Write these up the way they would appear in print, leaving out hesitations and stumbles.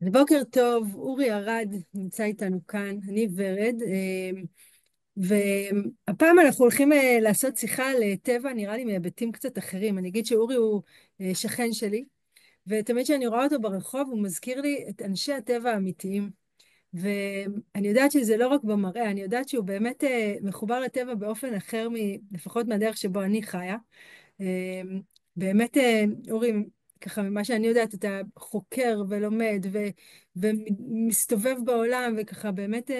אז בוקר טוב, אורי ארד נמצא איתנו כאן, אני ורד, והפעם אנחנו הולכים לעשות שיחה על טבע, נראה לי מהיבטים קצת אחרים. אני אגיד שאורי הוא שכן שלי, ותמיד כשאני רואה אותו ברחוב הוא מזכיר לי את אנשי הטבע האמיתיים. ואני יודעת שזה לא רק במראה, אני יודעת שהוא באמת מחובר לטבע באופן אחר, לפחות מהדרך שבו אני חיה. באמת, אורי, ככה ממה שאני יודעת, אתה חוקר ולומד ומסתובב בעולם, וככה באמת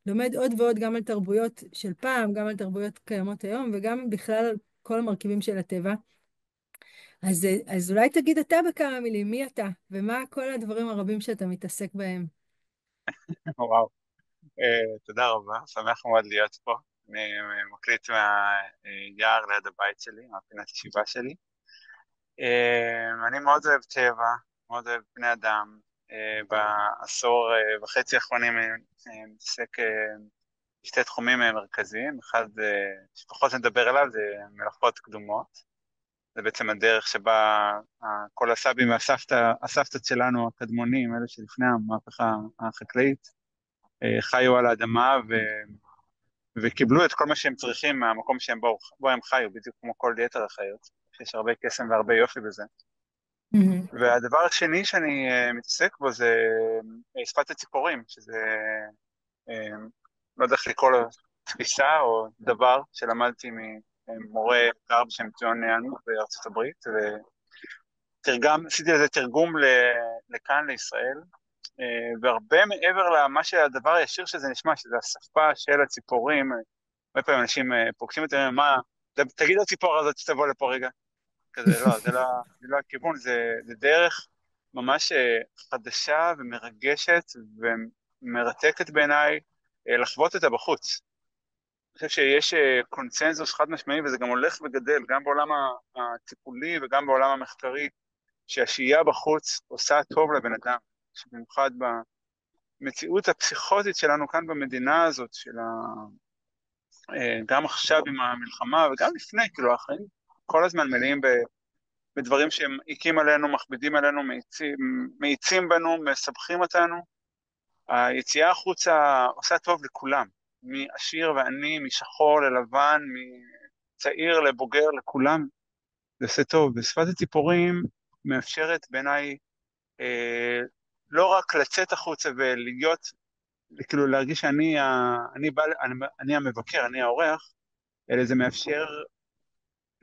לומד עוד ועוד גם על תרבויות של פעם, גם על תרבויות קיימות היום, וגם בכלל על כל המרכיבים של הטבע. אז אולי תגיד אתה בכמה מילים, מי אתה, ומה כל הדברים הרבים שאתה מתעסק בהם. וואו, תודה רבה, שמח מאוד להיות פה. אני מקליט מהיער ליד הבית שלי, מהפינת ישיבה שלי. אני מאוד אוהב טבע, מאוד אוהב בני אדם. בעשור וחצי האחרונים אני מתעסק בשתי תחומים מרכזיים. אחד שפחות נדבר עליו זה מלאכות קדומות. זה בעצם הדרך שבה כל הסבים הסבתות שלנו הקדמונים, אלה שלפני המהפכה החקלאית, חיו על האדמה וקיבלו את כל מה שהם צריכים מהמקום בו הם חיו, בדיוק כמו כל יתר החיות. יש הרבה קסם והרבה יופי בזה. מהמם. והדבר השני שאני מתעסק בו זה שפת הציפורים, שזה, אה, לא יודע איך לקרוא לו, תפיסה או דבר שלמדתי ממורה יקר בשם ציון יאנו בארצות הברית, עשיתי לזה תרגום לכאן, לישראל, והרבה מעבר למה שהדבר הישיר שזה נשמע, שזה השפה של הציפורים. הרבה פעמים אנשים פוגשים אותי, אומרים, מה, תגיד לציפור הזאת שתבוא לפה רגע. כזה, לא, זה לא הכיוון, זה דרך ממש חדשה ומרגשת ומרתקת בעיניי לחוות אותה בחוץ. אני חושב שיש קונצנזוס חד משמעי, וזה גם הולך וגדל, גם בעולם הטיפולי וגם בעולם המחקרי, שהשהייה בחוץ עושה טוב לבן אדם, שבמיוחד במציאות הפסיכוטית שלנו כאן במדינה הזאת, גם עכשיו עם המלחמה וגם לפני, כאילו החיים כל הזמן מלאים בדברים שהם עיקים עלינו, מכבידים עלינו, מאיצים בנו, מסבכים אותנו. היציאה החוצה עושה טוב לכולם, מעשיר ועני, משחור ללבן, מצעיר לבוגר, לכולם זה עושה טוב. ושפת הציפורים מאפשרת בעיניי לא רק לצאת החוצה ולהיות, כאילו להרגיש אני המבקר, אני האורח, אלא זה מאפשר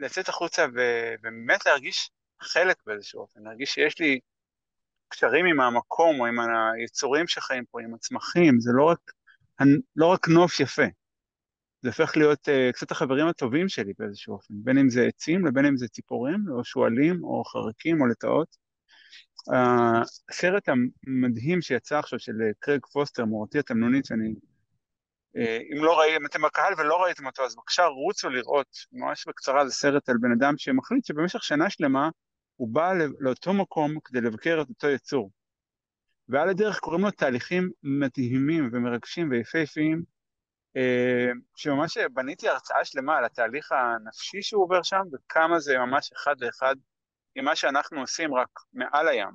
לצאת החוצה ובאמת להרגיש חלק באיזשהו אופן, להרגיש שיש לי קשרים עם המקום או עם היצורים שחיים פה, עם הצמחים. זה לא רק נוף יפה, זה הופך להיות קצת החברים הטובים שלי באיזשהו אופן, בין אם זה עצים לבין אם זה ציפורים או שועלים או חרקים או לטאות. הסרט המדהים שיצא עכשיו של קרייג פוסטר, מורתי התמנונית, שאני, אם אתם בקהל ולא ראיתם אותו, אז בבקשה רוצו לראות, ממש בקצרה. זה סרט על בן אדם שמחליט שבמשך שנה שלמה הוא בא לאותו מקום כדי לבקר את אותו יצור. ועל הדרך קוראים לו תהליכים מדהימים ומרגשים ויפהפיים, שממש בניתי הרצאה שלמה על התהליך הנפשי שהוא עובר שם, וכמה זה ממש אחד לאחד עם מה שאנחנו עושים רק מעל הים.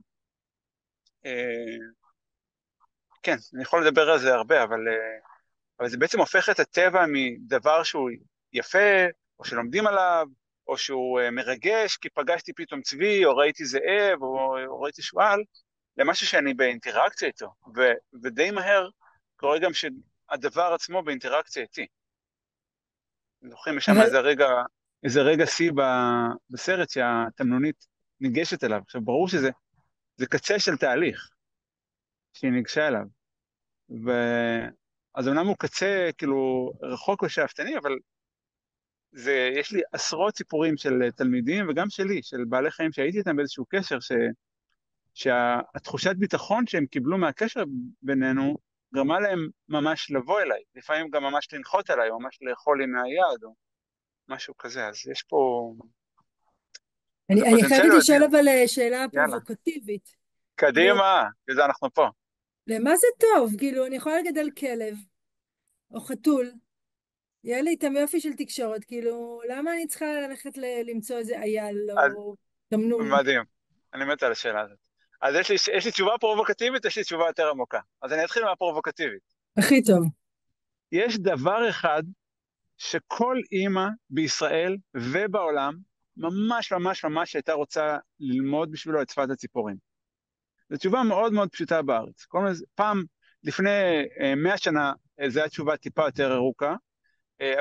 כן, אני יכול לדבר על זה הרבה, אבל זה בעצם הופך את הטבע מדבר שהוא יפה, או שלומדים עליו, או שהוא מרגש, כי פגשתי פתאום צבי, או ראיתי זאב, או ראיתי שועל, למשהו שאני באינטראקציה איתו, ודי מהר קורה גם שהדבר עצמו באינטראקציה איתי. זוכרים, יש שם אבל איזה רגע שיא בסרט שהתמנונית ניגשת אליו. עכשיו, ברור זה קצה של תהליך שהיא ניגשה אליו. אז אמנם הוא קצה, כאילו, רחוק ושאפתני, אבל יש לי עשרות סיפורים של תלמידים, וגם שלי, של בעלי חיים שהייתי איתם באיזשהו קשר, שהתחושת ביטחון שהם קיבלו מהקשר בינינו, גרמה להם ממש לבוא אליי, לפעמים גם ממש לנחות עליי, או ממש לאכול לי מהיד, או משהו כזה. אז יש פה, אז אני הפוטנציאל חייבת הוא לשאול אדיר. אבל שאלה יאללה, פרובוקטיבית. כאילו, קדימה, בזה אנחנו פה. למה זה טוב? כאילו, אני יכולה לגדל כלב או חתול, יהיה לי איתם יופי של תקשורת, כאילו, למה אני צריכה ללכת למצוא איזה אייל אז או תמנון? מדהים, אני מת על השאלה הזאת. אז יש לי תשובה פרובוקטיבית, יש לי תשובה יותר עמוקה. אז אני אתחיל מהפרובוקטיבית. הכי טוב. יש דבר אחד שכל אימא בישראל ובעולם ממש ממש ממש הייתה רוצה ללמוד בשבילו את שפת הציפורים. זו תשובה מאוד מאוד פשוטה בארץ. פעם, לפני 100 שנה, זו הייתה תשובה טיפה יותר ארוכה,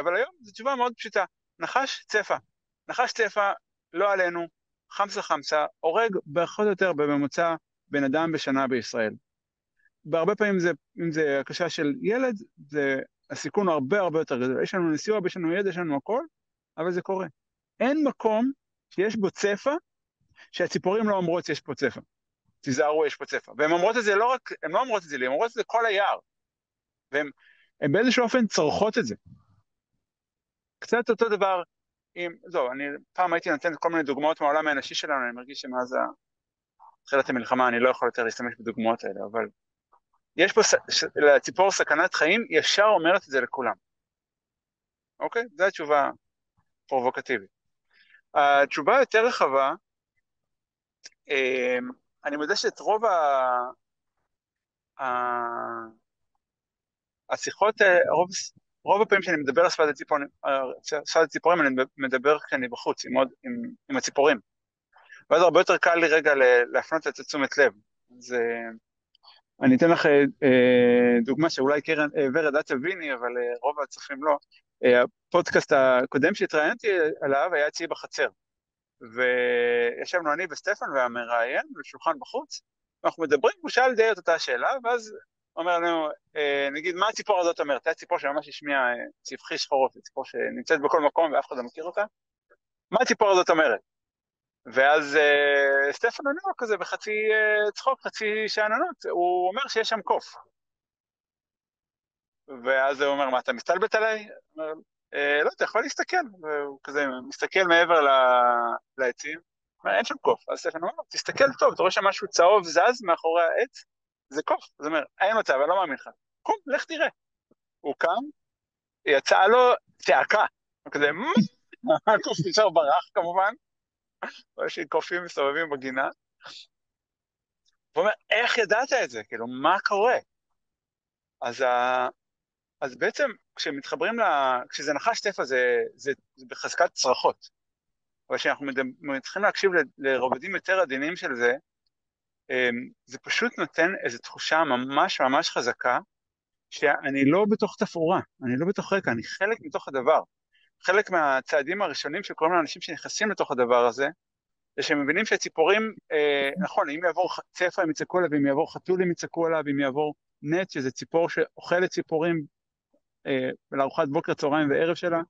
אבל היום זו תשובה מאוד פשוטה. נחש צפה. נחש צפה, לא עלינו, חמסה חמסה, הורג פחות או יותר בממוצע בן אדם בשנה בישראל. בהרבה פעמים אם זה הקשה של ילד, הסיכון הוא הרבה הרבה יותר גדול. יש לנו נסיוע, יש לנו ידע, יש לנו הכל, אבל זה קורה. אין מקום שיש בו צפה, שהציפורים לא אומרות שיש פה צפה. תיזהרו, יש פה צפה. והן אומרות את זה לא רק, הן לא אומרות את זה לי, הן אומרות את זה כל היער. והן באיזשהו אופן צורכות את זה. קצת אותו דבר אני פעם הייתי נותן כל מיני דוגמאות מהעולם האנושי שלנו, אני מרגיש שמאז תחילת המלחמה אני לא יכול יותר להשתמש בדוגמאות האלה, אבל יש פה לציפור סכנת חיים, ישר אומרת את זה לכולם. אוקיי? זו התשובה פרובוקטיבית. התשובה יותר רחבה, אני מודה שאת השיחות, רוב הפעמים שאני מדבר על שפת הציפורים, אני מדבר כשאני בחוץ עם הציפורים. ואז הרבה יותר קל לי רגע להפנות את תשומת לב. אז אני אתן לך דוגמה שאולי ורד את תביני, אבל רוב הצופים לא. הפודקאסט הקודם שהתראיינתי עליו היה אצלי בחצר. וישבנו אני וסטפן והמראיין בשולחן בחוץ, ואנחנו מדברים, הוא שאל די את אותה שאלה, ואז אומר לנו, נגיד, מה הציפור הזאת אומרת? הייתה ציפור שממש השמיעה צבחי שחורות, ציפור שנמצאת בכל מקום ואף אחד לא מכיר אותה. מה הציפור הזאת אומרת? ואז סטפן עונה לו כזה בחצי צחוק, חצי שאננות, הוא אומר שיש שם קוף. ואז הוא אומר, מה, אתה מסתלבט עליי? הוא אומר, לא, אתה יכול להסתכל. והוא כזה מסתכל מעבר לעצים. הוא אומר, אין שם קוף. אז סטפן אומר, תסתכל טוב, אתה רואה שם משהו צהוב זז מאחורי העץ? זה קוף. אז הוא אומר, אין מצב, אני לא מאמין לך. קום, לך תראה. הוא קם, יצאה לו צעקה. הוא כזה, מה? הקוף נשאר ברח כמובן. רואה שקופים מסתובבים בגינה. הוא אומר, איך ידעת את זה? כאילו, מה קורה? אז בעצם, כשזה נחש טפע, זה בחזקת צרחות. אבל כשאנחנו צריכים להקשיב לרובדים יותר עדינים של זה, זה פשוט נותן איזו תחושה ממש ממש חזקה, שאני לא בתוך תפאורה, אני לא בתוך רקע, אני חלק מתוך הדבר. חלק מהצעדים הראשונים שקוראים לאנשים שנכנסים לתוך הדבר הזה, זה שהם מבינים שהציפורים, נכון, אם יעבור צפה הם יצעקו עליו, אם יעבור חתול הם יצעקו עליו, אם יעבור נט, שזה ציפור שאוכלת ציפורים לארוחת בוקר, צהריים וערב שלה,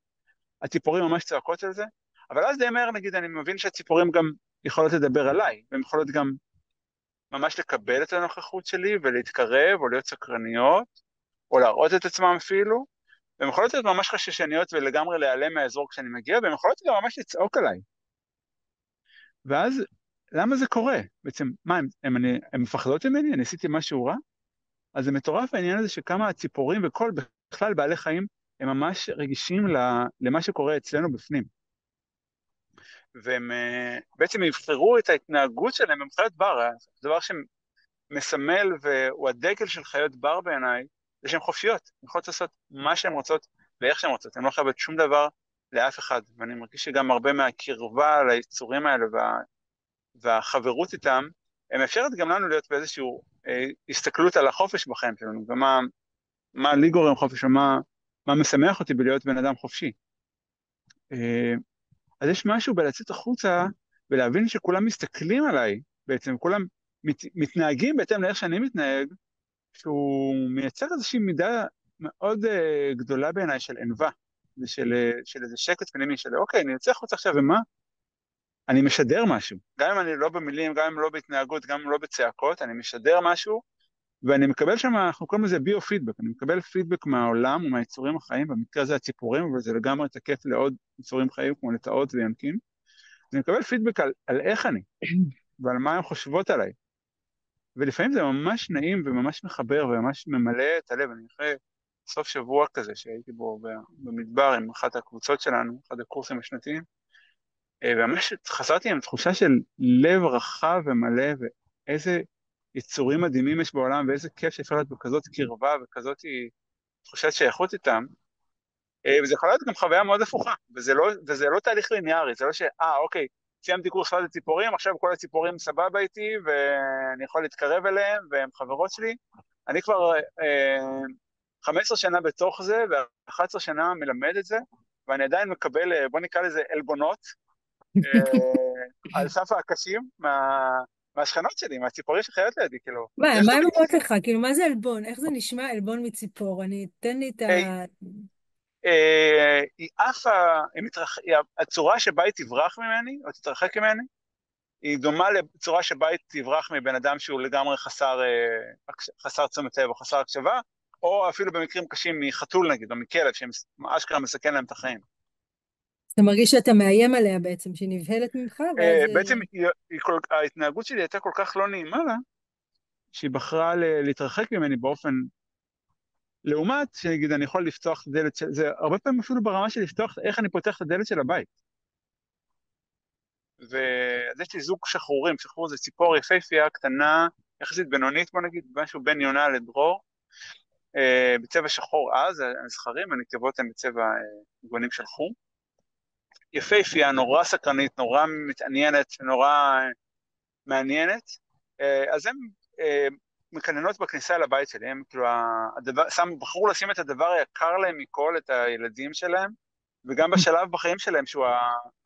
הציפורים ממש צועקות על זה, אבל אז די מהר, נגיד, אני מבין שהציפורים גם יכולות לדבר עליי, והן יכולות גם ממש לקבל את הנוכחות שלי, ולהתקרב, או להיות סקרניות, או להראות את עצמם אפילו, והן יכולות להיות ממש חששניות ולגמרי להיעלם מהאזור כשאני מגיע, והן יכולות גם ממש לצעוק עליי. ואז, למה זה קורה? בעצם, מה, הן מפחדות ממני? אני עשיתי משהו רע? אז זה מטורף העניין הזה שכמה הציפורים וכל בכלל בעלי חיים, הם ממש רגישים למה שקורה אצלנו בפנים. והם בעצם יבחרו את ההתנהגות שלהם במחיות בר, דבר שמסמל והוא הדגל של חיות בר בעיניי, זה שהן חופשיות, הן יכולות לעשות מה שהן רוצות ואיך שהן רוצות, הן לא חייבות שום דבר לאף אחד, ואני מרגיש שגם הרבה מהקרבה ליצורים האלה והחברות איתם, הם מאפשרת גם לנו להיות באיזושהי הסתכלות על החופש בחיים שלנו, ומה לי גורם חופש, ומה משמח אותי בלהיות בן אדם חופשי. אז יש משהו בלצאת החוצה, ולהבין שכולם מסתכלים עליי, בעצם כולם מתנהגים בהתאם לאיך שאני מתנהג, שהוא מייצר איזושהי מידה מאוד גדולה בעיניי של ענווה, של איזה שקט פנימי, של אוקיי, אני יוצא החוצה עכשיו, ומה? אני משדר משהו, גם אם אני לא במילים, גם אם לא בהתנהגות, גם אם לא בצעקות, אני משדר משהו, ואני מקבל שם, אנחנו קוראים לזה ביו-פידבק, אני מקבל פידבק מהעולם ומהיצורים החיים, במקרה הזה הציפורים, אבל זה לגמרי תקף לעוד יצורים חיים כמו לטאות וינקים, אני מקבל פידבק על איך אני, ועל מה הן חושבות עליי, ולפעמים זה ממש נעים וממש מחבר וממש ממלא את הלב. אני אחרי סוף שבוע כזה שהייתי בו במדבר עם אחת הקבוצות שלנו, אחד הקורסים השנתיים, וממש חזרתי עם תחושה של לב רחב ומלא, איזה יצורים מדהימים יש בעולם, ואיזה כיף שאפשר להיות בכזאת קרבה וכזאת תחושת שייכות איתם. וזה יכול להיות גם חוויה מאוד הפוכה, וזה לא תהליך ליניארי, זה לא אוקיי, סיימתי קורס שפת הציפורים, עכשיו כל הציפורים סבבה איתי, ואני יכול להתקרב אליהם, והם חברות שלי. אני כבר 15 שנה בתוך זה, ו11 שנה מלמד את זה, ואני עדיין מקבל, בוא נקרא לזה עלבונות, על סף הקשים מהשכנות שלי, מהציפורים שחיות לידי, כאילו, מה לכו הם תגידו. אומרות לך? כאילו, מה זה עלבון? איך זה נשמע עלבון מציפור? תן לי את ה... היא עפה, הצורה שבה היא תברח ממני, או תתרחק ממני, היא דומה לצורה שבה היא תברח מבן אדם שהוא לגמרי חסר תשומת לב או חסר הקשבה, או אפילו במקרים קשים מחתול נגיד, או מכלב, שאשכרה מסכן להם את החיים. אתה מרגיש שאתה מאיים עליה בעצם, שהיא נבהלת ממך, ואז... בעצם ההתנהגות שלי הייתה כל כך לא נעימה לה, שהיא בחרה להתרחק ממני באופן, לעומת שנגיד אני יכול לפתוח את הדלת של, זה הרבה פעמים אפילו ברמה של לפתוח, איך אני פותח את הדלת של הבית. ואז יש לי זוג שחרורים, שחרור זה ציפור יפהפייה, קטנה, יחסית בינונית, בוא נגיד, משהו בין יונה לדרור, בצבע שחור אז, הזכרים, הנקבות הן בצבע גוונים של חום. יפהפייה, נורא סקרנית, נורא מתעניינת, נורא מעניינת. אז הן מקננות בכניסה לבית שלי, הם כאילו, בחרו לשים את הדבר היקר להם מכל, את הילדים שלהם, וגם בשלב בחיים שלהם שהוא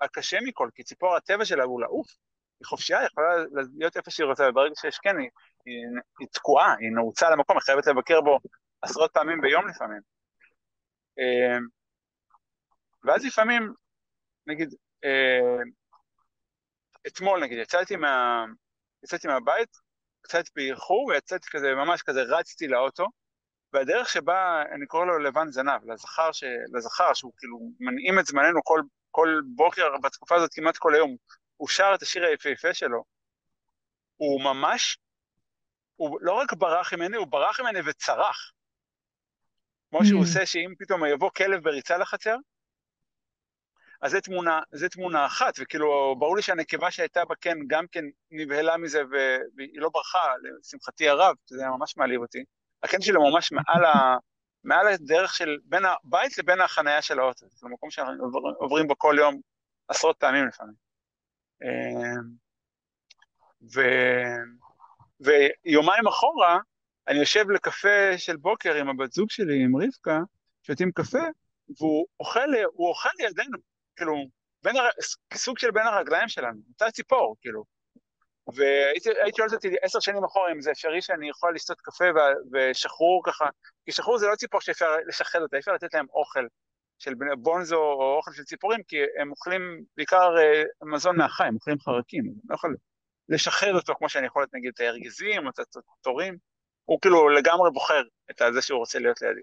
הקשה מכל, כי ציפור הטבע שלה הוא לעוף, היא חופשייה, היא יכולה להיות איפה שהיא רוצה, וברגע שיש כן, היא תקועה, היא נעוצה למקום, היא חייבת לבקר בו עשרות פעמים ביום לפעמים. ואז לפעמים, נגיד, אתמול נגיד, יצאתי מהבית, קצת באיחור, ויצאתי כזה, ממש כזה, רצתי לאוטו, והדרך שבה, אני קורא לו לבן זנב, לזכר שהוא כאילו מנעים את זמננו כל בוקר, בתקופה הזאת כמעט כל היום, הוא שר את השיר היפהפה שלו, הוא ממש, הוא לא רק ברח ממני, הוא ברח ממני וצרח, כמו שהוא Hmm. עושה שאם פתאום יבוא כלב בריצה לחצר, אז זה תמונה אחת, וכאילו ברור לי שהנקבה שהייתה בה כן, גם כן נבהלה מזה, והיא לא ברחה, לשמחתי הרב, זה היה ממש מעליב אותי. הקן שלו ממש מעל הדרך של בין הבית לבין החנייה של האוטו, זה מקום שאנחנו עוברים בו כל יום עשרות פעמים לפעמים. ו... ויומיים אחורה, אני יושב לקפה של בוקר עם הבת זוג שלי, עם רבקה, שותים קפה, והוא אוכל לידינו, כאילו, סוג של בין הרגליים שלנו, אותה ציפור, כאילו. והייתי שואלת אותי 10 שנים אחורה אם זה אפשרי שאני יכול לשתות קפה ושחרור ככה, כי שחרור זה לא ציפור שאפשר לשחד אותה, אפשר לתת להם אוכל של בונזו או אוכל של ציפורים, כי הם אוכלים בעיקר מזון מהחי, הם אוכלים חרקים, אני לא יכול לשחרר אותו כמו שאני יכול, נגיד, את ההרגזים או את התורים, הוא כאילו לגמרי בוחר את זה שהוא רוצה להיות לידי.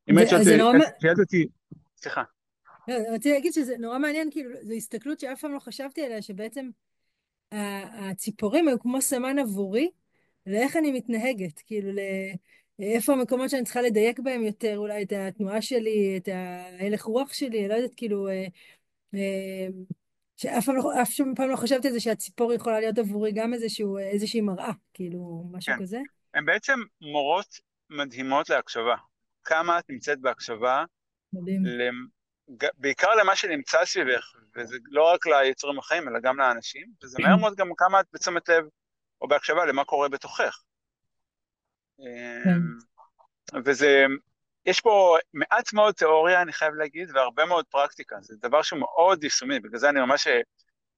אם היית זה נורא... שואלת אותי, סליחה. לא, רציתי להגיד שזה נורא מעניין, כאילו, זו הסתכלות שאף פעם לא חשבתי עליה, שבעצם הציפורים היו כמו סמן עבורי, לאיך אני מתנהגת, כאילו, איפה המקומות שאני צריכה לדייק בהם יותר, אולי את התנועה שלי, את ההלך רוח שלי, לא יודעת, כאילו, אה, אף פעם לא חשבתי על זה שהציפור יכולה להיות עבורי גם איזושהי מראה, כאילו, משהו כן. כזה. הן בעצם מורות מדהימות להקשבה. כמה את נמצאת בהקשבה, מדהים. בעיקר למה שנמצא סביבך, וזה לא רק ליצורים החיים, אלא גם לאנשים, וזה מהר מאוד גם כמה את בתשומת לב, או בהקשבה למה קורה בתוכך. כן. וזה, יש פה מעט מאוד תיאוריה, אני חייב להגיד, והרבה מאוד פרקטיקה. זה דבר שהוא מאוד יישומי, בגלל זה אני ממש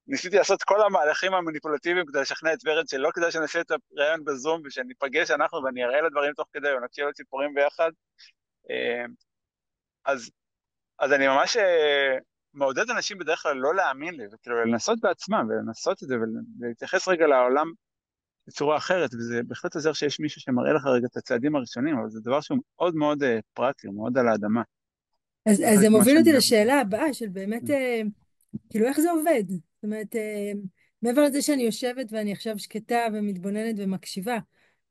ניסיתי לעשות כל המהלכים המניפולטיביים כדי לשכנע את ורד שלא כדאי שנעשה את הרעיון בזום ושניפגש אנחנו ואני אראה לה דברים תוך כדי או נקשיב לציפורים ביחד. אה, אז, אז אני ממש מעודד אנשים בדרך כלל לא להאמין לי וכאילו לנסות בעצמם ולנסות את זה ולהתייחס רגע לעולם בצורה אחרת, וזה בהחלט עוזר שיש מישהו שמראה לך רגע את הצעדים הראשונים, אבל זה דבר שהוא מאוד מאוד פרקטי, מאוד על האדמה. אז זה חלק ממה מוביל שאני אותי אוהב. לשאלה הבאה של באמת, כאילו, איך זה עובד? זאת אומרת, מעבר לזה שאני יושבת ואני עכשיו שקטה ומתבוננת ומקשיבה,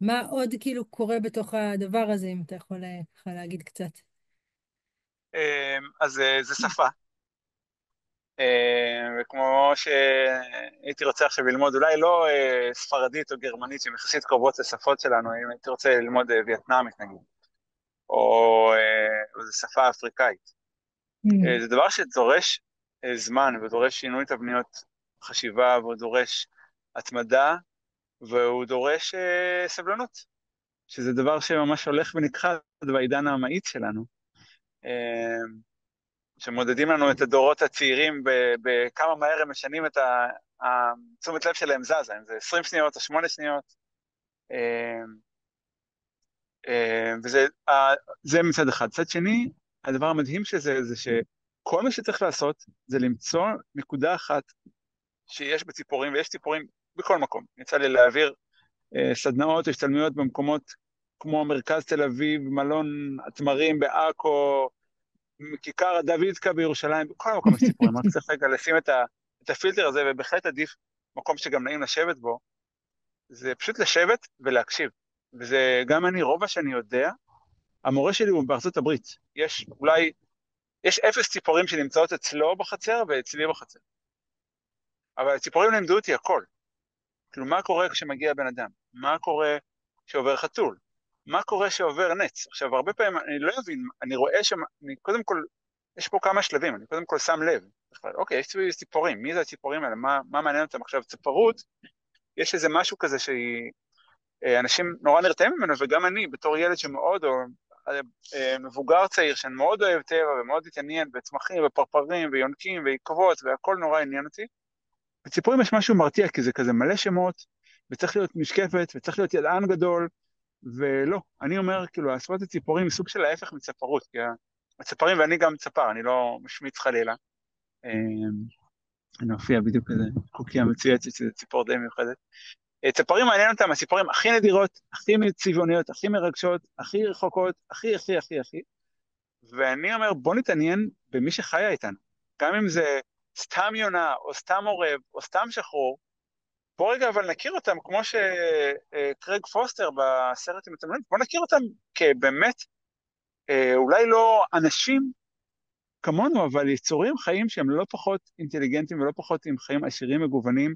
מה עוד כאילו קורה בתוך הדבר הזה, אם אתה יכול ככה להגיד קצת. אז זה שפה. וכמו שהייתי רוצה עכשיו ללמוד, אולי לא ספרדית או גרמנית, שהן יחסית קרובות לשפות שלנו, אם הייתי רוצה ללמוד וייטנאמית נגיד, או איזו שפה אפריקאית. Mm. זה דבר שדורש זמן, ודורש שינוי תבניות חשיבה, והוא דורש התמדה, והוא דורש סבלנות, שזה דבר שממש הולך ונכחד בעידן המאיץ שלנו. שמודדים לנו את הדורות הצעירים בכמה מהר הם משנים את תשומת לב שלהם זזה, אם זה 20 שניות או 8 שניות. וזה מצד אחד. מצד שני, הדבר המדהים שזה, זה שכל מה שצריך לעשות זה למצוא נקודה אחת שיש בציפורים, ויש ציפורים בכל מקום. יצא לי להעביר סדנאות, השתלמויות במקומות כמו מרכז תל אביב, מלון התמרים בעכו, כיכר דוידקה בירושלים, בכל מקום יש ציפורים, רק צריך רגע לשים את הפילטר הזה, ובהחלט עדיף מקום שגם נעים לשבת בו, זה פשוט לשבת ולהקשיב. וזה גם אני, רוב שאני יודע, המורה שלי הוא בארצות הברית. יש 0 ציפורים שנמצאות אצלו בחצר ואצלי בחצר. אבל הציפורים לימדו אותי הכל. כאילו, מה קורה כשמגיע בן אדם? מה קורה כשעובר חתול? מה קורה כשעובר נץ? עכשיו, הרבה פעמים אני לא אבין, אני רואה קודם כל, יש פה כמה שלבים, אני קודם כל שם לב. אוקיי, יש ציפורים, מי זה הציפורים האלה? מה מעניין אותם? עכשיו, ציפורות, יש איזה משהו כזה שאנשים נורא נרתעים ממנו, וגם אני, בתור ילד שמאוד, או מבוגר צעיר, שאני מאוד אוהב טבע, ומאוד התעניין בצמחים, ופרפרים, ויונקים, ועקבות, והכל נורא עניין אותי. בציפורים יש משהו מרתיע, כי זה כזה מלא שמות, וצריך להיות משקפת, וצריך להיות ידען גדול, ולא, אני אומר, כאילו, השפות הציפורים היא סוג של ההפך מצפרות, כי הצפרים, ואני גם צפר, אני לא משמיץ חלילה, אני מופיע בדיוק כזה, קוקיה מצויצת, שזה ציפור די מיוחדת. צפרים מעניין אותם, הציפורים הכי נדירות, הכי צבעוניות, הכי מרגשות, הכי רחוקות, הכי, ואני אומר, בוא נתעניין במי שחיה איתנו, גם אם זה סתם יונה, או סתם עורב, או סתם שחרור, בוא רגע אבל נכיר אותם, כמו שקרג פוסטר בסרט עם התמלולים, בוא נכיר אותם כבאמת, אולי לא אנשים כמונו, אבל יצורים חיים שהם לא פחות אינטליגנטים ולא פחות עם חיים עשירים מגוונים,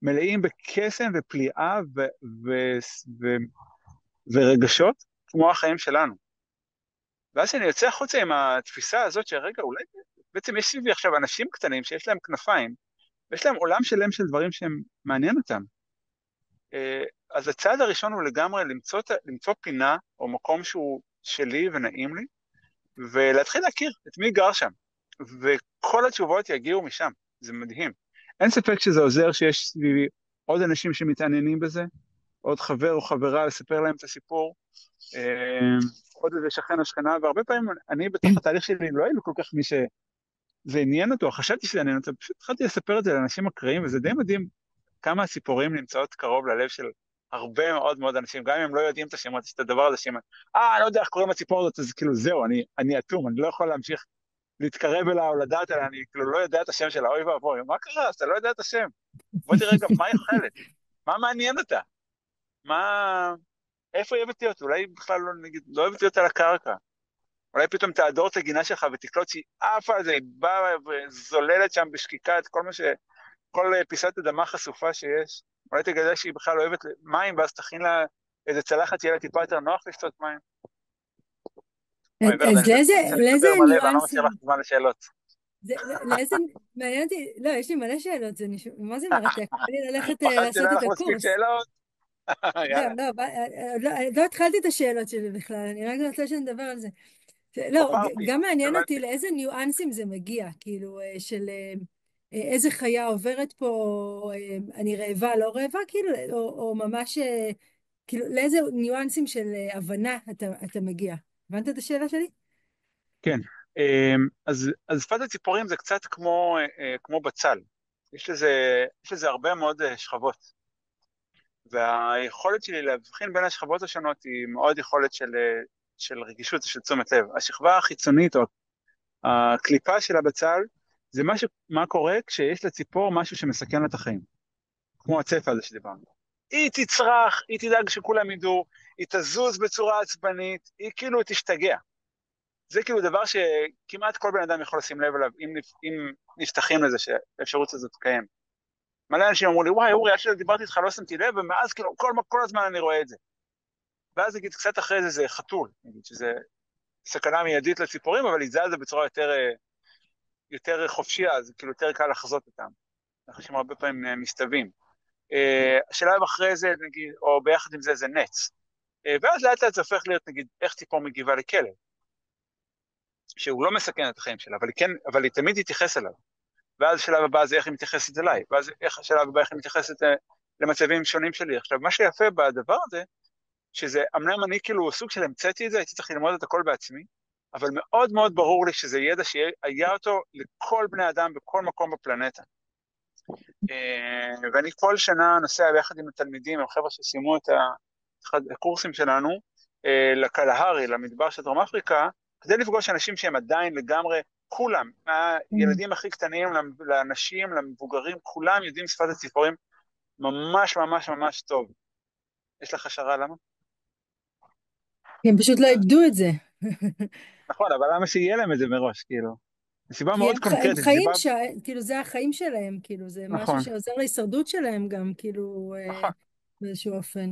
מלאים בקסם ופליאה ורגשות, כמו החיים שלנו. ואז אני יוצא החוצה עם התפיסה הזאת שרגע, אולי בעצם יש סביבי עכשיו אנשים קטנים שיש להם כנפיים, ויש להם עולם שלם של דברים שהם מעניין אותם. אז הצעד הראשון הוא לגמרי למצוא פינה או מקום שהוא שלי ונעים לי, ולהתחיל להכיר את מי גר שם. וכל התשובות יגיעו משם, זה מדהים. אין ספק שזה עוזר שיש סביבי עוד אנשים שמתעניינים בזה, עוד חבר או חברה לספר להם את הסיפור, עוד איזה שכן או שכנה, והרבה פעמים אני בתוך התהליך שלי לא היינו כל כך מי שזה עניין אותו, חשבתי שזה עניין אותו, פשוט התחלתי לספר את זה לאנשים אקראיים, וזה די מדהים כמה הסיפורים נמצאות קרוב ללב של הרבה מאוד מאוד אנשים, גם אם הם לא יודעים את השמות, יש את הדבר הזה שהם, אני לא יודע איך קוראים לציפור הזאת, אז כאילו זהו, אני אטום, אני לא יכול להמשיך להתקרב אליה או לדעת אליה, אני כאילו לא יודע את השם שלה, אוי ואבוי, מה קרה? אז אתה לא יודע את השם. בוא תראה גם מה היא אוכלת, מה מעניין אותה, איפה היא אוהבת להיות, אולי בכלל לא, נגיד, לא אוהבת להיות על הקרקע, אולי פתאום תעדור את הגינה שלך ותקלוט שהיא עפה על זה, היא באה וזוללת שם בשקיקה את כל פיסת אדמה חשופה שיש, אולי תגלה שהיא בכלל אוהבת מים, ואז תכין לה איזה צלחת, שיהיה לה טיפה יותר נוח לשתות מים. אוי, ורד, אז אני רוצה לאיזה לדבר מלא, ואני לא משאיר לך ניואנסים, זמן לשאלות. לאיזה, מעניין אותי, לא, יש לי מלא שאלות, זה נשמע, מה זה מרתק? בא לי ללכת פחדתי לעשות שלא היה את לך מספיק הקורס. שאלות. לא, יאללה, לא, לא התחלתי את השאלות שלי בכלל, אני רק רוצה שנדבר על זה. לא, חפרתי, גם מעניין אותי הבנתי. לאיזה ניואנסים זה מגיע, כאילו, של איזה חיה עוברת פה, אני רעבה, לא רעבה, כאילו, או ממש, כאילו, לאיזה ניואנסים של הבנה אתה מגיע. הבנת את השאלה שלי? כן, אז שפת הציפורים זה קצת כמו בצל. יש לזה הרבה מאוד שכבות, והיכולת שלי להבחין בין השכבות השונות היא מאוד יכולת של רגישות ושל תשומת לב. השכבה החיצונית או הקליפה של הבצל, זה מה קורה כשיש לציפור משהו שמסכן לה את החיים, כמו הצפה הזה שדיברנו. היא תצרח, היא תדאג שכולם ידעו, היא תזוז בצורה עצבנית, היא כאילו תשתגע. זה כאילו דבר שכמעט כל בן אדם יכול לשים לב אליו, אם נפתחים לזה שהאפשרות הזאת קיים. מלא אנשים אמרו לי, וואי, אורי, עד שדיברתי איתך לא שמתי לב, ומאז כאילו כל הזמן אני רואה את זה. ואז נגיד, קצת אחרי זה זה חתול, נגיד, שזה סכנה מיידית לציפורים, אבל היא זזה בצורה יותר חופשייה, אז כאילו יותר קל לחזות אותם. אנשים הרבה פעמים מסתווים. השלב אחרי זה, נגיד, או ביחד עם זה, זה נץ. ואז לאט לאט זה הופך להיות, נגיד, איך ציפור מגיבה לכלב, שהוא לא מסכן את החיים שלה, אבל היא תמיד תתייחס אליו. ואז השלב הבא זה איך היא מתייחסת אליי, ואז השלב הבא איך היא מתייחסת למצבים שונים שלי. עכשיו, מה שיפה בדבר הזה, שזה, אמנם אני כאילו סוג של המצאתי את זה, הייתי צריך ללמוד את הכל בעצמי, אבל מאוד מאוד ברור לי שזה ידע שהיה אותו לכל בני אדם בכל מקום בפלנטה. ואני כל שנה נוסע ביחד עם התלמידים, עם חבר'ה שסיימו את הקורסים שלנו, לקלהרי, למדבר של דרום אפריקה, כדי לפגוש אנשים שהם עדיין לגמרי, כולם, מהילדים הכי קטנים, לאנשים, למבוגרים, כולם יודעים שפת הציפורים ממש ממש ממש טוב. יש לך השערה למה? כי הם פשוט לא איבדו את זה. נכון, אבל למה שיהיה להם את זה מראש, כאילו? מסיבה כי מאוד הם קונקרטית, חיים מסיבה... כאילו זה החיים שלהם, כאילו זה משהו נכון, שעוזר להישרדות שלהם גם, כאילו נכון. באיזשהו אופן.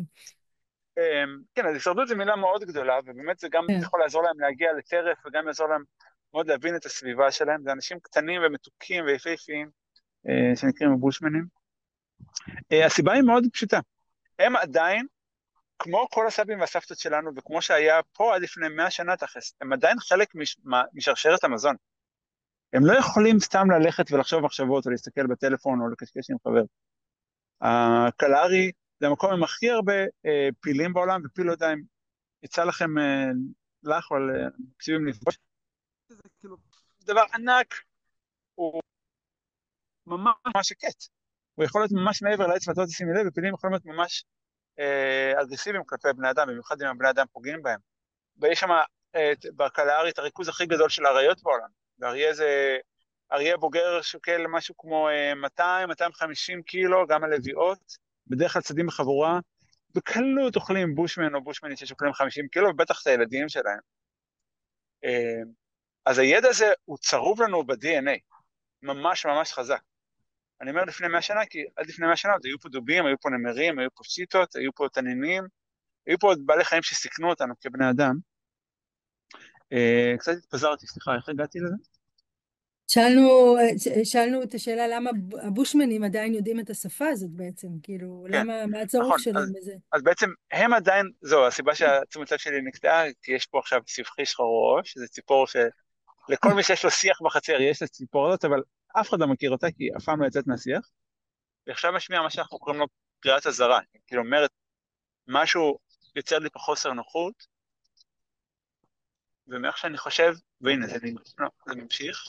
כן, אז הישרדות זו מילה מאוד גדולה, ובאמת זה גם כן. יכול לעזור להם להגיע לטרף, וגם יעזור להם מאוד להבין את הסביבה שלהם. זה אנשים קטנים ומתוקים ויפהפיים, שנקראים הבושמנים. הסיבה היא מאוד פשוטה. הם עדיין, כמו כל הסבים והסבתות שלנו, וכמו שהיה פה עד לפני 100 שנה תכלס, הם עדיין חלק משרשרת המזון. הם לא יכולים סתם ללכת ולחשוב מחשבות, או להסתכל בטלפון, או לקשקש עם חבר. הקלארי זה המקום עם הכי הרבה פילים בעולם, ופיל לא יודע אם יצא לכם לך או מקשיבים לפגוש. זה כאילו דבר ענק, הוא ממש ממש שקט. הוא יכול להיות ממש מעבר לעץ ואתה לא תשימי לב, ופילים יכולים להיות ממש אגרסיביים כלפי בני אדם, במיוחד אם הבני אדם פוגעים בהם. ויש שם בקלארי את הריכוז הכי גדול של אריות בעולם. ואריה זה, אריה בוגר שוקל משהו כמו 200-250 קילו, גם הלוויות, בדרך כלל צדים בחבורה, בקלות אוכלים בושמן או בושמנית ששוקלים 50 קילו, ובטח את הילדים שלהם. אז הידע הזה הוא צרוב לנו ב-DNA, ממש ממש חזק. אני אומר לפני 100 שנה, כי עד לפני 100 שנה עוד היו פה דובים, היו פה נמרים, היו פה שיטות, היו פה תנינים, היו פה עוד בעלי חיים שסיכנו אותנו כבני אדם. קצת התפזרתי, סליחה, איך הגעתי לזה? שאלנו את השאלה למה הבושמנים עדיין יודעים את השפה הזאת בעצם, כאילו, כן, למה, מה הצורך נכון, שלהם בזה? אז בעצם הם עדיין, זו הסיבה שהתשומת לב שלי נקטעה, כי יש פה עכשיו סבכי שחרורו, שזה ציפור שלכל מי שיש לו שיח בחצר יש את הציפור הזאת, אבל אף אחד לא מכיר אותה, כי אף פעם לא יצאת מהשיח, ועכשיו משמיע מה שאנחנו קוראים לו קריאת אזהרה, כאילו אומרת, משהו יוצר לי פה חוסר נוחות, ומאיך שאני חושב, והנה זה, לא, זה ממשיך.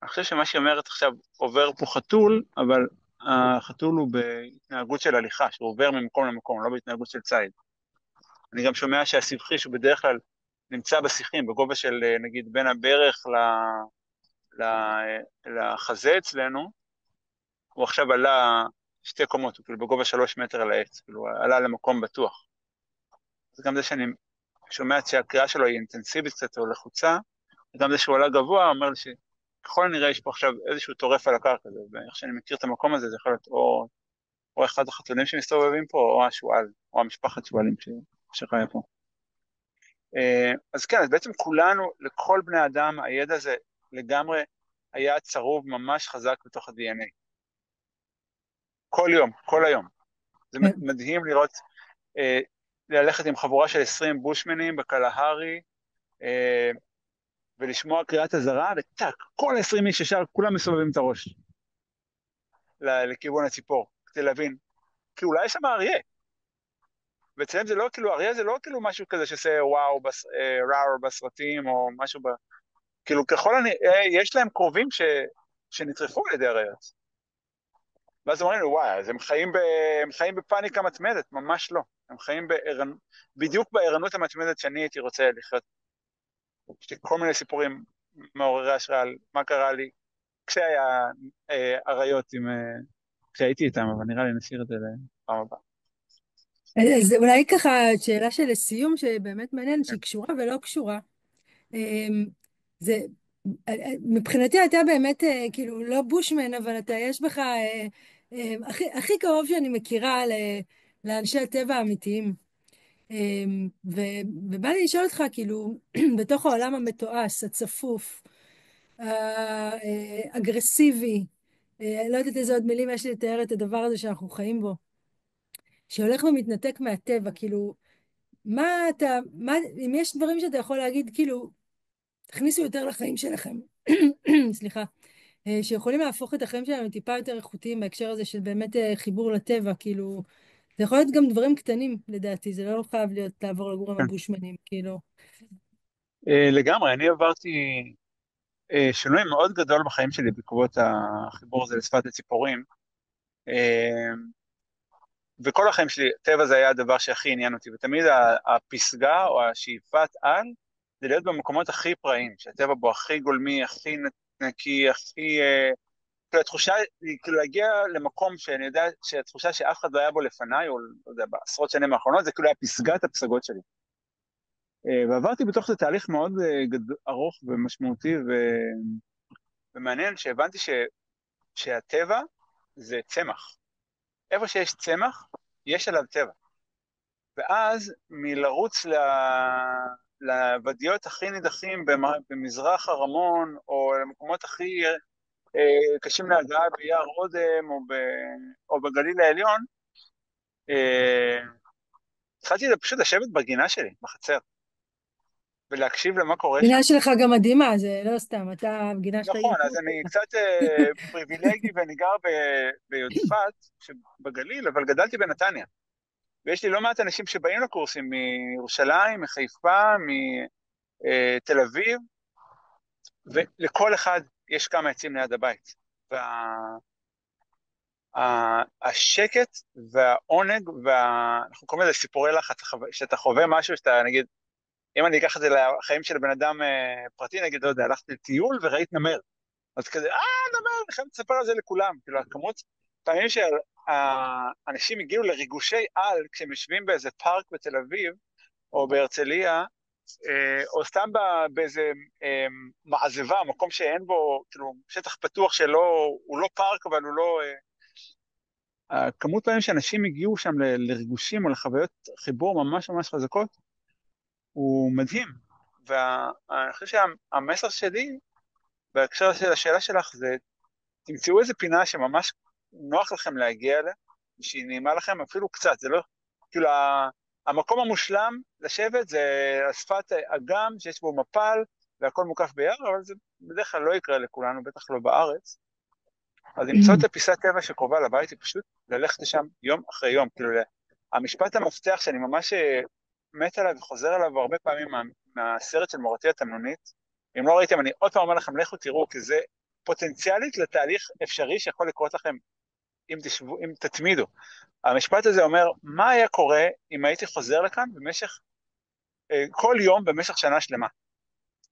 אני חושב שמה שהיא אומרת עכשיו, עובר פה חתול, אבל החתול הוא בהתנהגות של הליכה, שהוא עובר ממקום למקום, לא בהתנהגות של ציד. אני גם שומע שהסבכי, שהוא בדרך כלל נמצא בשיחים, בגובה של נגיד בין הברך ל, לחזה אצלנו, הוא עכשיו עלה 2 קומות, הוא כאילו בגובה 3 מטר על העץ, כאילו עלה למקום בטוח. אז גם זה שאני שומע שהקריאה שלו היא אינטנסיבית קצת או לחוצה, וגם זה שהוא עלה גבוה, אומר לי שככל הנראה יש פה עכשיו איזשהו טורף על הקרקע, ואיך שאני מכיר את המקום הזה, זה יכול להיות או אחד החתולים שמסתובבים פה, או השועל, או המשפחת שועלים שחיה פה. אז כן, אז בעצם כולנו, לכל בני אדם, הידע הזה לגמרי היה צרוב ממש חזק בתוך ה-DNA. כל יום, כל היום. זה מדהים לראות, ללכת עם חבורה של 20 בושמנים בקלהרי, ולשמוע קריאת אזהרה, וטק, כל 20 איש ישר, כולם מסובבים את הראש לכיוון הציפור, כדי להבין, כי אולי יש שם אריה, ואצלם זה לא כאילו, אריה זה לא כאילו משהו כזה שעושה וואו, ראו בסרטים, או משהו כאילו ככל הנראה, יש להם קרובים שנטרפו על ידי אריות. ואז אומרים לי, וואי, אז הם חיים בפאניקה מתמדת, ממש לא. הם חיים בדיוק בערנות המתמדת שאני הייתי רוצה לחיות. יש לי כל מיני סיפורים מעוררי השראה על מה קרה לי כשהיה אריות, כשהייתי איתם, אבל נראה לי נשאיר את זה לפעם הבאה. אז אולי ככה שאלה שלסיום שבאמת מעניין, שהיא קשורה ולא קשורה. אמ, זה, מבחינתי אתה באמת כאילו לא בושמן, אבל אתה יש בך הכי קרוב שאני מכירה לאנשי הטבע האמיתיים. ובא לי לשאול אותך, כאילו, בתוך העולם המתועש, הצפוף, האגרסיבי, לא יודעת איזה עוד מילים יש לי לתאר את הדבר הזה שאנחנו חיים בו, שהולך ומתנתק מהטבע, כאילו, אם יש דברים שאתה יכול להגיד, כאילו, תכניסו יותר לחיים שלכם, סליחה, שיכולים להפוך את החיים שלנו טיפה יותר איכותיים בהקשר הזה של באמת חיבור לטבע, כאילו, זה יכול להיות גם דברים קטנים, לדעתי, זה לא חייב לעבור לגור עם כן. הבושמנים, כאילו. לגמרי, אני עברתי שינוי מאוד גדול בחיים שלי בעקבות החיבור הזה לשפת הציפורים, אה, וכל החיים שלי, טבע זה היה הדבר שהכי עניין אותי, ותמיד הפסגה או השאיפת על, זה להיות במקומות הכי פראיים, שהטבע בו הכי גולמי, הכי נקי, הכי... כאילו התחושה היא כאילו להגיע למקום שאני יודע שהתחושה שאף אחד לא היה בו לפניי, או לא יודע, בעשרות שנים האחרונות, זה כאילו היה פסגת הפסגות שלי. ועברתי בתוך זה תהליך מאוד ארוך ומשמעותי ומעניין, שהבנתי שהטבע זה צמח. איפה שיש צמח, יש עליו טבע. ואז מלרוץ לוודיות הכי נידחים במזרח הרמון, או למקומות הכי קשים להגעה ביער אודם, או בגליל העליון, אה, התחלתי פשוט לשבת בגינה שלי, בחצר, ולהקשיב למה קורה שם. הגינה שלך גם מדהימה, זה לא סתם, אתה, הגינה שלך היא נכון, אז אני יפהפייה. קצת פריבילגי, ואני גר ביודפת שבגליל, אבל גדלתי בנתניה. ויש לי לא מעט אנשים שבאים לקורסים מירושלים, מחיפה, מתל אביב, ולכל אחד יש כמה עצים ליד הבית. והשקט והעונג, אנחנו קוראים לזה סיפורי לחץ, שאתה חווה משהו שאתה, נגיד, אם אני אקח את זה לחיים של בן אדם פרטי, נגיד, לא יודע, הלכתי לטיול וראית נמר. אז כזה, נמר, אני חייב לספר על זה לכולם. כאילו, הכמות פעמים שאנשים הגיעו לריגושי על כשהם יושבים באיזה פארק בתל אביב, או בהרצליה, או סתם באיזה מעזבה, מקום שאין בו, כאילו, שטח פתוח שלא, הוא לא פארק, אבל הוא לא... הכמות פעמים שאנשים הגיעו שם לריגושים או לחוויות חיבור ממש ממש חזקות, הוא מדהים. ואני חושב שהמסר שלי, בהקשר של השאלה שלך, זה תמצאו איזה פינה שממש נוח לכם להגיע אליה, שהיא נעימה לכם אפילו קצת, זה לא, כאילו, המקום המושלם לשבת זה על שפת אגם שיש בו מפל והכל מוקף ביער, אבל זה בדרך כלל לא יקרה לכולנו, בטח לא בארץ. אז למצוא את הפיסת טבע שקרובה לבית, היא פשוט ללכת לשם יום אחרי יום. כאילו, המשפט המפתח שאני ממש מת עליו וחוזר עליו הרבה פעמים מהסרט של מורתי התמנונית, אם לא ראיתם, אני עוד פעם אומר לכם, לכו תראו, כי זה פוטנציאלית לתהליך אפשרי שיכול לקרות לכם אם תשבו, אם תתמידו. המשפט הזה אומר, מה היה קורה אם הייתי חוזר לכאן במשך, כל יום במשך שנה שלמה?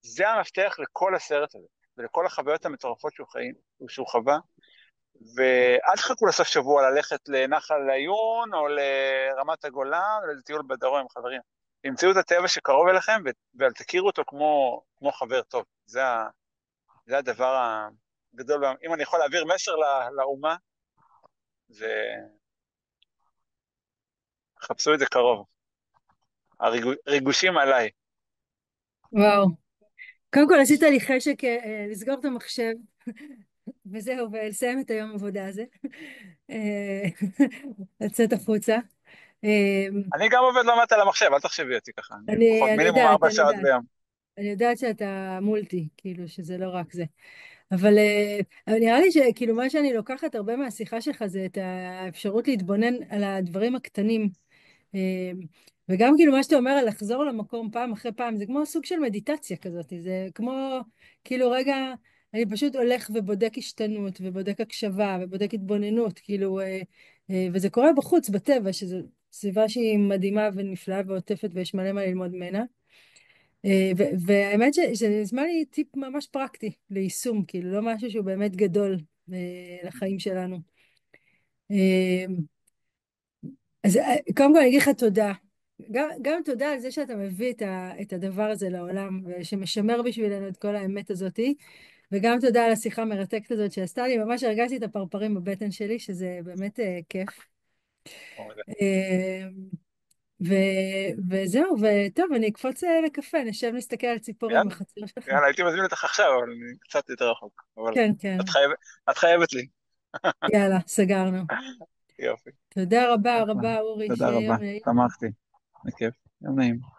זה המפתח לכל הסרט הזה, ולכל החוויות המטורפות שהוא חווה, ואל תחכו לסוף שבוע ללכת לנחל עיון, או לרמת הגולן, או לטיול בדרום עם חברים. תמצאו את הטבע שקרוב אליכם, ואל תכירו אותו כמו חבר טוב. זה הדבר הגדול. אם אני יכול להעביר מסר לאומה, זה חפשו את זה קרוב. הריגושים עליי. וואו. קודם כל עשית לי חשק לסגור את המחשב, וזהו, ולסיים את היום עבודה הזה. אה, לצאת החוצה. אה, אני גם עובד לא מעט על המחשב, אל תחשבי אותי ככה, אני לפחות אני מינימום יודעת, 4 שעות ביום. אני יודעת שאתה מולטי, כאילו שזה לא רק זה. אבל נראה לי שכאילו מה שאני לוקחת הרבה מהשיחה שלך זה את האפשרות להתבונן על הדברים הקטנים. אה, וגם כאילו מה שאתה אומר על לחזור למקום פעם אחרי פעם, זה כמו סוג של מדיטציה כזאת, זה כמו כאילו רגע, אני פשוט הולך ובודק השתנות, ובודק הקשבה, ובודק התבוננות, כאילו, וזה קורה בחוץ, בטבע, שזו סביבה שהיא מדהימה ונפלאה ועוטפת, ויש מלא מה ללמוד ממנה. והאמת שזה נשמע לי טיפ ממש פרקטי ליישום, כאילו לא משהו שהוא באמת גדול לחיים שלנו. אז קודם כל אני אגיד לך תודה. גם תודה על זה שאתה מביא את הדבר הזה לעולם, ושמשמר בשבילנו את כל האמת הזאתי, וגם תודה על השיחה המרתקת הזאת שעשתה לי, ממש הרגשתי את הפרפרים בבטן שלי, שזה באמת כיף. אה, ו, וזהו, וטוב, אני אקפוץ לקפה, נשב נסתכל על ציפורים יאללה, בחצר שלך. יאללה, הייתי מזמין אותך עכשיו, אבל אני קצת יותר רחוק. אבל כן, כן, את חייבת לי. יאללה, סגרנו. יופי. תודה רבה אחלה. רבה, אורי, תודה שיהיה רבה. יום נעים. שמחתי. בכיף. יום נעים.